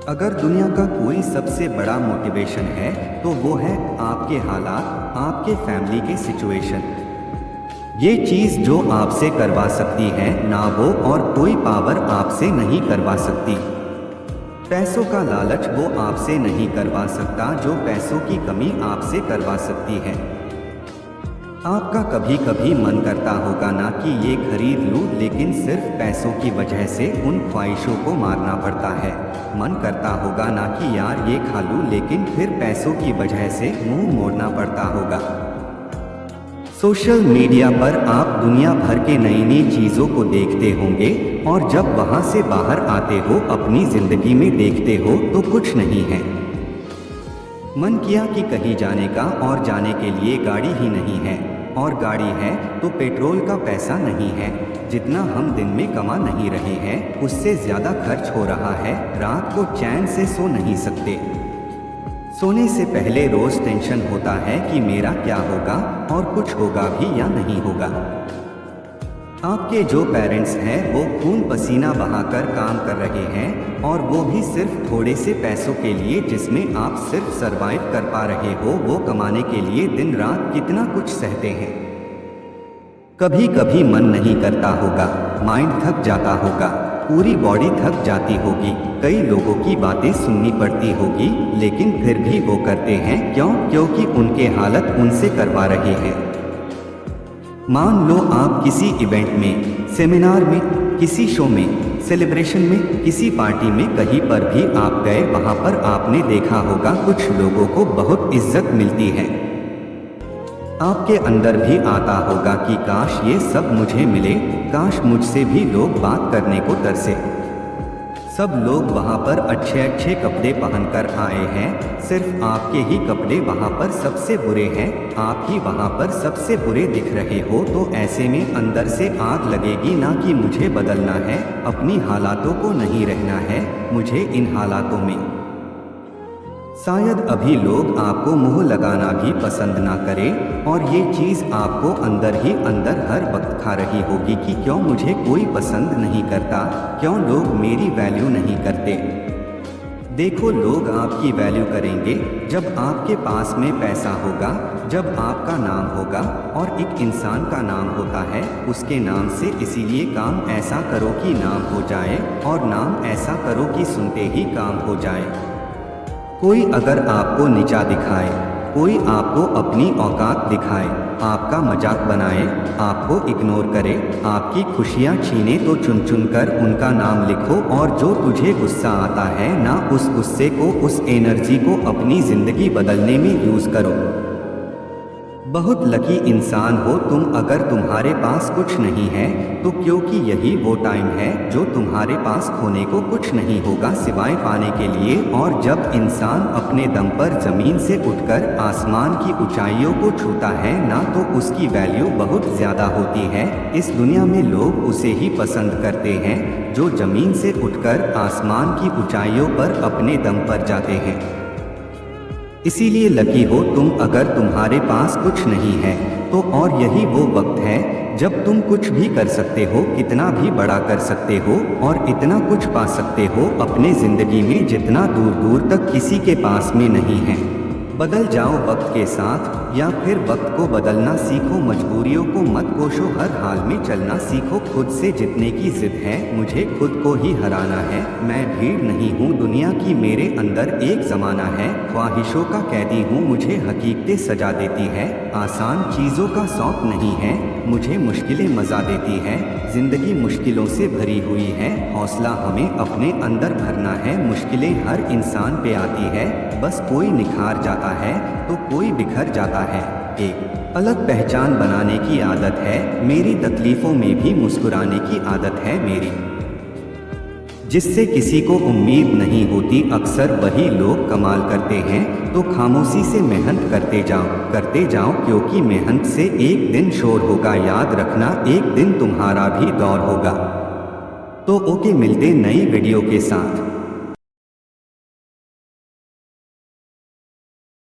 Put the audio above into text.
अगर दुनिया का कोई सबसे बड़ा मोटिवेशन है तो वो है आपके हालात, आपके फैमिली के सिचुएशन। ये चीज़ जो आपसे करवा सकती है ना वो और कोई पावर आपसे नहीं करवा सकती। पैसों का लालच वो आपसे नहीं करवा सकता जो पैसों की कमी आपसे करवा सकती है। आपका कभी कभी मन करता होगा ना कि ये खरीद लूं, लेकिन सिर्फ पैसों की वजह से उन ख्वाहिशों को मारना पड़ता है। मन करता होगा ना कि यार ये खा लूं, लेकिन फिर पैसों की वजह से मुंह मोड़ना पड़ता होगा। सोशल मीडिया पर आप दुनिया भर के नई नई चीज़ों को देखते होंगे और जब वहां से बाहर आते हो अपनी ज़िंदगी में देखते हो तो कुछ नहीं है। मन किया कि कहीं जाने का और जाने के लिए गाड़ी ही नहीं है, और गाड़ी है तो पेट्रोल का पैसा नहीं है। जितना हम दिन में कमा नहीं रहे हैं उससे ज़्यादा खर्च हो रहा है। रात को चैन से सो नहीं सकते। सोने से पहले रोज़ टेंशन होता है कि मेरा क्या होगा और कुछ होगा भी या नहीं होगा। आपके जो पेरेंट्स हैं वो खून पसीना बहाकर काम कर रहे हैं, और वो भी सिर्फ थोड़े से पैसों के लिए जिसमें आप सिर्फ सरवाइव कर पा रहे हो। वो कमाने के लिए दिन रात कितना कुछ सहते हैं। कभी कभी मन नहीं करता होगा, माइंड थक जाता होगा, पूरी बॉडी थक जाती होगी, कई लोगों की बातें सुननी पड़ती होगी, लेकिन फिर भी वो करते हैं। क्यों? क्योंकि उनके हालत उनसे करवा रहे हैं। मान लो आप किसी इवेंट में, सेमिनार में, किसी शो में, सेलिब्रेशन में, किसी पार्टी में, कहीं पर भी आप गए, वहां पर आपने देखा होगा कुछ लोगों को बहुत इज्जत मिलती है। आपके अंदर भी आता होगा कि काश ये सब मुझे मिले, काश मुझसे भी लोग बात करने को तरसे। सब लोग वहाँ पर अच्छे अच्छे कपड़े पहनकर आए हैं, सिर्फ आपके ही कपड़े वहाँ पर सबसे बुरे हैं, आप ही वहाँ पर सबसे बुरे दिख रहे हो। तो ऐसे में अंदर से आग लगेगी ना कि मुझे बदलना है, अपनी हालातों को नहीं रहना है, मुझे इन हालातों में। शायद अभी लोग आपको मुंह लगाना भी पसंद ना करें, और ये चीज़ आपको अंदर ही अंदर हर वक्त खा रही होगी कि क्यों मुझे कोई पसंद नहीं करता, क्यों लोग मेरी वैल्यू नहीं करते। देखो, लोग आपकी वैल्यू करेंगे जब आपके पास में पैसा होगा, जब आपका नाम होगा, और एक इंसान का नाम होता है उसके नाम से। इसीलिए काम ऐसा करो कि नाम हो जाए, और नाम ऐसा करो कि सुनते ही काम हो जाए। कोई अगर आपको नीचा दिखाए, कोई आपको अपनी औकात दिखाए, आपका मजाक बनाए, आपको इग्नोर करे, आपकी खुशियाँ छीने, तो चुन चुन कर उनका नाम लिखो, और जो तुझे गुस्सा आता है ना, उस गुस्से को, उस एनर्जी को अपनी ज़िंदगी बदलने में यूज़ करो। बहुत लकी इंसान हो तुम अगर तुम्हारे पास कुछ नहीं है तो, क्योंकि यही वो टाइम है जो तुम्हारे पास खोने को कुछ नहीं होगा सिवाय पाने के लिए। और जब इंसान अपने दम पर ज़मीन से उठकर आसमान की ऊंचाइयों को छूता है ना, तो उसकी वैल्यू बहुत ज़्यादा होती है। इस दुनिया में लोग उसे ही पसंद करते हैं जो ज़मीन से उठकर आसमान की ऊंचाइयों पर अपने दम पर जाते हैं। इसीलिए लकी हो तुम अगर तुम्हारे पास कुछ नहीं है तो, और यही वो वक्त है जब तुम कुछ भी कर सकते हो, कितना भी बड़ा कर सकते हो, और इतना कुछ पा सकते हो अपने ज़िंदगी में जितना दूर दूर तक किसी के पास में नहीं है। बदल जाओ वक्त के साथ, या फिर वक्त को बदलना सीखो। मजबूरियों को मत कोसो, हर हाल में चलना सीखो। खुद से जीतने की जिद है, मुझे खुद को ही हराना है। मैं भीड़ नहीं हूँ दुनिया की, मेरे अंदर एक ज़माना है। ख्वाहिशों का कैदी हूँ, मुझे हकीकतें सजा देती है। आसान चीज़ों का शौक नहीं है, मुझे मुश्किलें मज़ा देती है। ज़िंदगी मुश्किलों से भरी हुई है, हौसला हमें अपने अंदर भरना है। मुश्किलें हर इंसान पे आती है, बस कोई निखार जाता है तो कोई बिखर जाता है। एक अलग पहचान बनाने की आदत है मेरी, तकलीफ़ों में भी मुस्कुराने की आदत है मेरी। जिससे किसी को उम्मीद नहीं होती, अक्सर वही लोग कमाल करते हैं। तो खामोशी से मेहनत करते जाओ, क्योंकि मेहनत से एक दिन शोर होगा। याद रखना, एक दिन तुम्हारा भी दौर होगा। तो ओके, मिलते नई वीडियो के साथ।